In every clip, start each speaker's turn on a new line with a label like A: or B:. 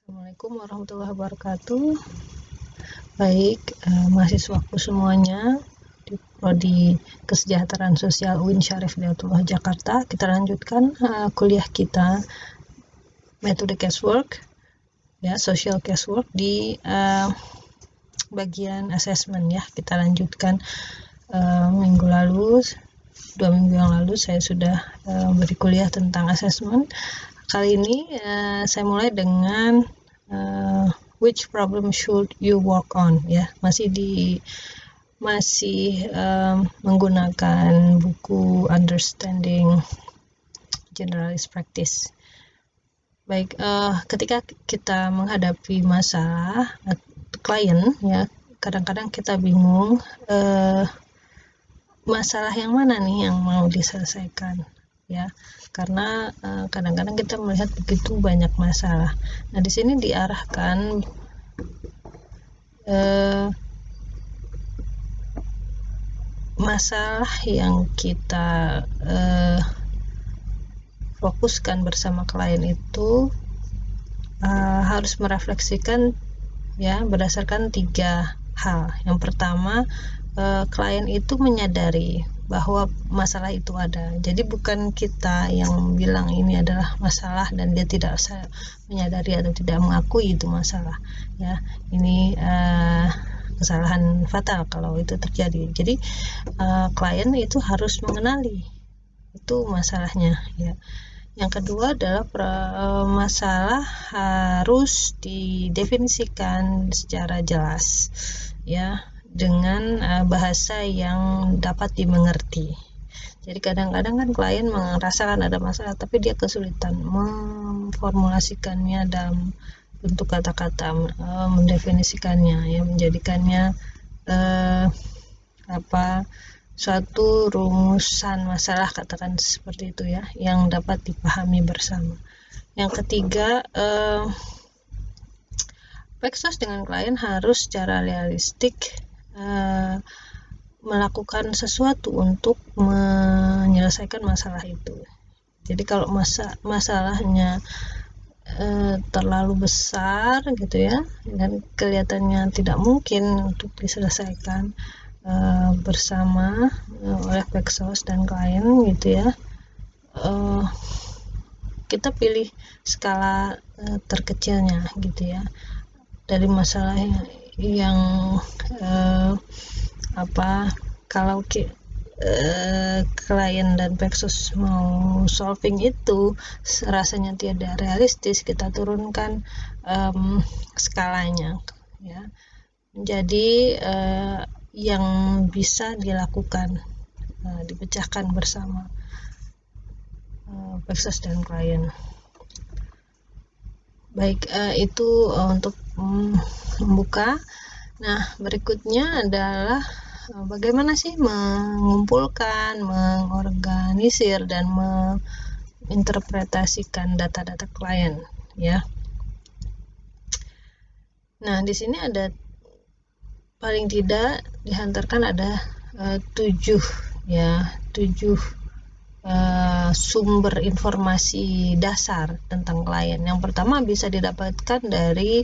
A: Assalamualaikum warahmatullahi wabarakatuh. Baik, mahasiswaku semuanya di Prodi Kesejahteraan Sosial UIN Syarif Hidayatullah Jakarta. Kita lanjutkan kuliah kita metode casework, ya, social casework di bagian assessment, ya. Kita lanjutkan minggu lalu, 2 minggu yang lalu saya sudah beri kuliah tentang assessment. Kali ini saya mulai dengan which problem should you work on, ya. Masih menggunakan buku Understanding Generalist Practice. Baik, ketika kita menghadapi masalah klien, ya, kadang-kadang kita bingung masalah yang mana nih yang mau diselesaikan, ya, karena kadang-kadang kita melihat begitu banyak masalah. Nah, di sini diarahkan masalah yang kita fokuskan bersama klien itu harus merefleksikan, ya, berdasarkan 3 hal. Yang pertama, klien itu menyadari bahwa masalah itu ada. Jadi bukan kita yang bilang ini adalah masalah dan dia tidak menyadari atau tidak mengakui itu masalah, ya. Ini kesalahan fatal kalau itu terjadi. Jadi klien itu harus mengenali itu masalahnya, ya. Yang kedua adalah masalah harus didefinisikan secara jelas, ya, dengan bahasa yang dapat dimengerti. Jadi kadang-kadang kan klien merasakan ada masalah tapi dia kesulitan memformulasikannya dalam bentuk kata-kata, mendefinisikannya, ya, menjadikannya suatu rumusan masalah, katakan seperti itu, ya, yang dapat dipahami bersama. Yang ketiga, Peksos dengan klien harus secara realistik melakukan sesuatu untuk menyelesaikan masalah itu. Jadi kalau masalahnya terlalu besar, gitu, ya, dan kelihatannya tidak mungkin untuk diselesaikan bersama oleh Peksos dan klien, gitu, ya, kita pilih skala terkecilnya, gitu, ya, dari masalah yang kalau klien dan Peksos mau solving itu rasanya tidak realistis, kita turunkan skalanya, ya, menjadi yang bisa dilakukan, dipecahkan bersama Peksos dan klien. Baik, itu untuk membuka. Nah, berikutnya adalah bagaimana sih mengumpulkan, mengorganisir, dan menginterpretasikan data-data klien, ya. Nah, di sini ada paling tidak dihantarkan ada 7 sumber informasi dasar tentang klien. Yang pertama bisa didapatkan dari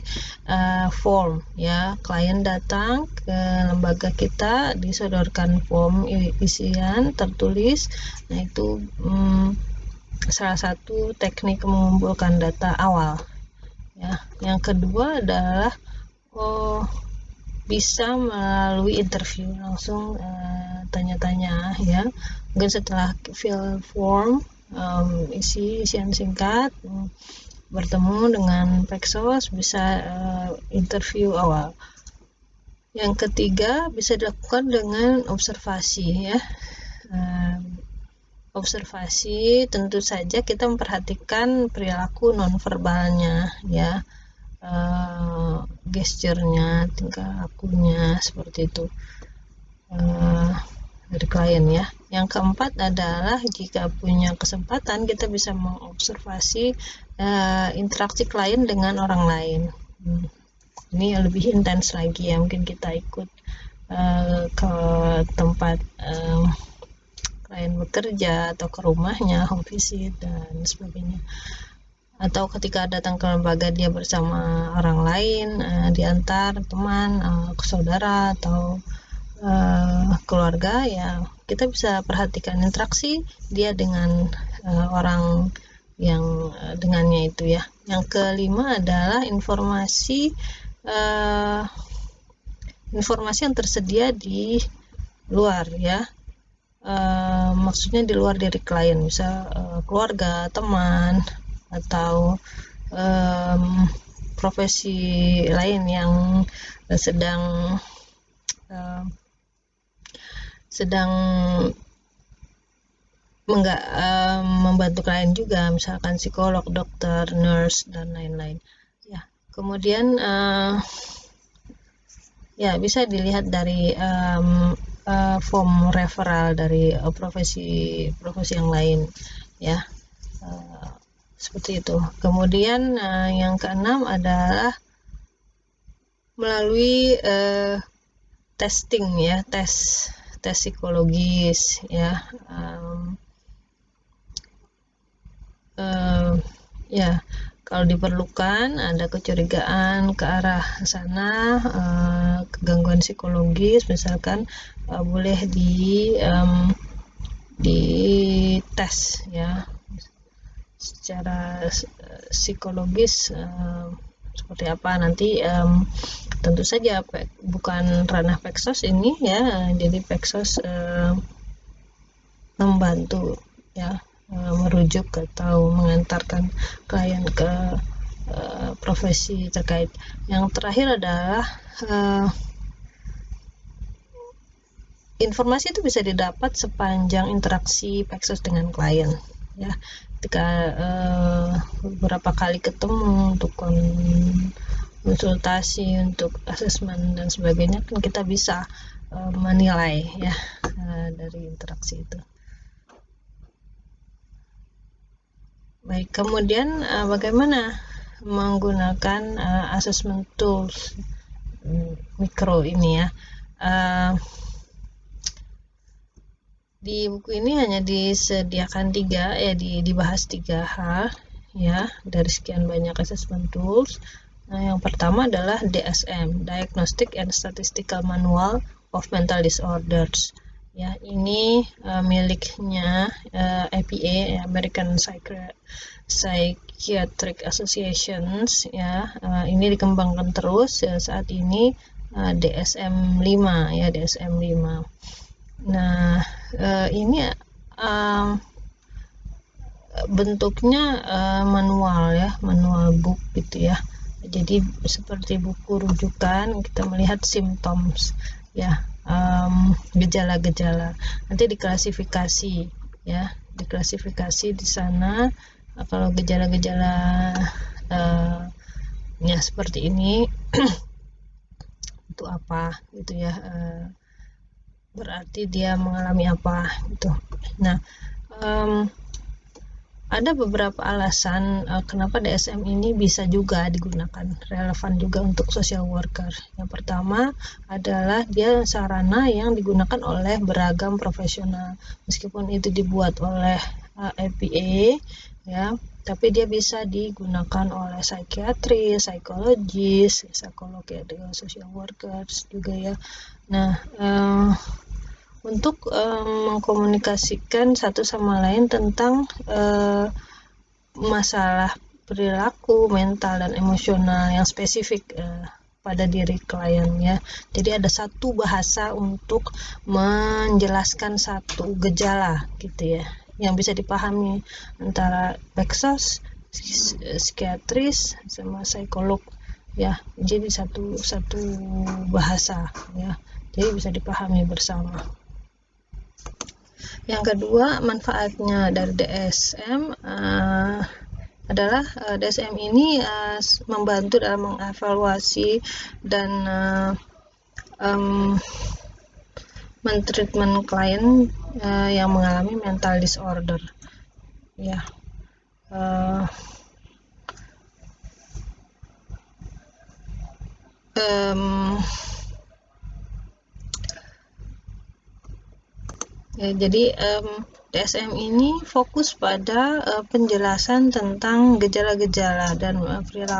A: form, ya. Klien datang ke lembaga kita, disodorkan form isian tertulis. Nah, itu salah satu teknik mengumpulkan data awal, ya. Yang kedua adalah bisa melalui interview, langsung tanya-tanya, ya. Mungkin setelah fill form, isian singkat, bertemu dengan Peksos, bisa interview awal. Yang ketiga bisa dilakukan dengan observasi, ya. Observasi tentu saja kita memperhatikan perilaku nonverbalnya, ya, gesturnya, tingkah lakunya, seperti itu dari klien, ya. Yang keempat adalah jika punya kesempatan kita bisa mengobservasi interaksi klien dengan orang lain. Ini lebih intens lagi, ya, mungkin kita ikut ke tempat klien bekerja atau ke rumahnya, home visit dan sebagainya. atau ketika datang ke lembaga dia bersama orang lain, diantar teman, saudara atau keluarga, ya kita bisa perhatikan interaksi dia dengan orang yang dengannya itu ya. Yang kelima adalah informasi yang tersedia di luar ya. Maksudnya di luar dari klien, misal keluarga, teman, atau profesi lain yang sedang membantu klien juga, misalkan psikolog, dokter, nurse, dan lain-lain ya. Kemudian ya bisa dilihat dari form referral dari profesi yang lain ya, seperti itu. Kemudian yang keenam adalah melalui testing ya, tes psikologis ya, ya kalau diperlukan ada kecurigaan ke arah sana, gangguan psikologis misalkan, boleh di tes ya secara psikologis seperti apa nanti. Tentu saja bukan ranah Peksos ini ya, jadi Peksos membantu ya, merujuk atau mengantarkan klien ke profesi terkait. Yang terakhir adalah informasi itu bisa didapat sepanjang interaksi Peksos dengan klien ya. Ketika beberapa kali ketemu untuk konsultasi, untuk asesmen dan sebagainya, kan kita bisa menilai ya dari interaksi itu. Baik, kemudian bagaimana menggunakan assessment tools mikro ini ya. Di buku ini hanya disediakan dibahas 3 hal ya dari sekian banyak assessment tools. Yang pertama adalah DSM, Diagnostic and Statistical Manual of Mental Disorders. Ya, ini miliknya APA, American Psychiatric Associations ya. Ini dikembangkan terus ya, saat ini DSM 5 ya, DSM 5. Nah, ini bentuknya manual ya, manual book gitu ya. Jadi seperti buku rujukan, kita melihat symptoms ya, gejala-gejala. Nanti diklasifikasi ya, diklasifikasi di sana. Kalau gejala-gejala ya seperti ini itu apa gitu ya, berarti dia mengalami apa gitu. Nah, ada beberapa alasan kenapa DSM ini bisa juga digunakan, relevan juga untuk social worker. Yang pertama adalah dia sarana yang digunakan oleh beragam profesional. Meskipun itu dibuat oleh APA ya, tapi dia bisa digunakan oleh psikiatris, psikologis, psikolog ya, social workers juga ya. Nah, untuk mengkomunikasikan satu sama lain tentang masalah perilaku, mental, dan emosional yang spesifik pada diri klien ya. Jadi ada satu bahasa untuk menjelaskan satu gejala gitu ya, yang bisa dipahami antara Peksos, psikiatris, sama psikolog ya. Jadi satu bahasa ya, jadi bisa dipahami bersama. Yang kedua, manfaatnya dari DSM adalah DSM ini membantu dalam mengevaluasi dan mentreatment klien yang mengalami mental disorder ya. Ya, jadi DSM ini fokus pada penjelasan tentang gejala-gejala dan perilaku